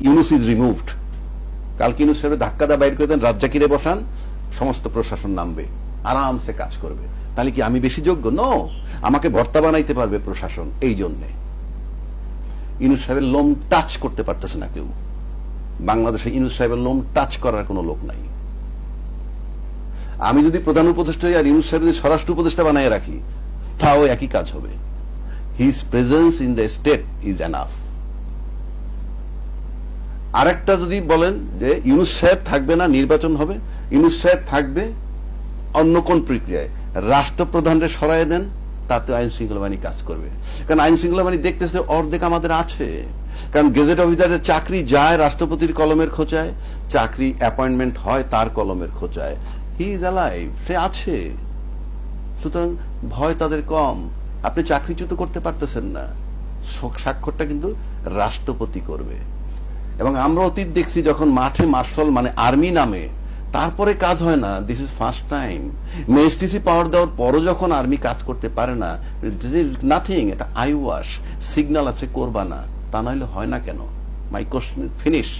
Yunus is removed, কালকে ইউনুস সাহেব ধাক্কা দা বাইর করে দেন, রাজ্জাকিরে বসান, সমস্ত প্রশাসন নামবে, আরামসে কাজ করবে। তাহলে কি আমি বেশি যোগ্য? নো, আমাকে ভর্তা বানাইতে পারবে প্রশাসন। এই জন্যে ইউনুস সাহেবের লোম টাচ করতে পারতেছে না কেউ। বাংলাদেশে ইউনুস সাহেবের লোম টাচ করার কোনো লোক নাই। আমি যদি প্রধান উপদেষ্টা হই আর ইউনুস সাহেব যদি স্বরাষ্ট্র উপদেষ্টা বানায় রাখি, তাও একই কাজ হবে। His presence in the state is enough. আরেকটা যদি বলেন যে ইউনুস সাহেব থাকবে না, নির্বাচন হবে, ইউনুস সাহেব থাকবে অন্য কোন প্রক্রিয়ায়, রাষ্ট্রপ্রধানরে সরাই দেন, তাতে আইন শৃঙ্খলা বাহিনী কাজ করবে। কারণ আইন শৃঙ্খলা বাহিনী দেখতেছে অর্ধেক আমাদের আছে। কারণ গেজেট অফিসারের চাকরি যায় রাষ্ট্রপতির কলমের খোঁচায়, চাকরি অ্যাপয়েন্টমেন্ট হয় তার কলমের খোঁচায়। হি ইজ অ্যালাইভ, সে আছে। সুতরাং ভয় তাদের কম। আপনি চাকরিচ্যুত করতে পারতেছেন না, স্বাক্ষরটা কিন্তু রাষ্ট্রপতি করবে। এবং আমরা অতীত দেখছি যখন মাঠে মার্শাল মানে আর্মি নামে, তারপরে কাজ হয় না। This is first time. STC power দেওয়ার পরও যখন আর্মি কাজ করতে পারে না, নাথিং, এটা আই ওয়াশ, সিগন্যাল আছে করবা না, তা নাহলে হয় না কেন? মাই কোশ্চেন ফিনিশ।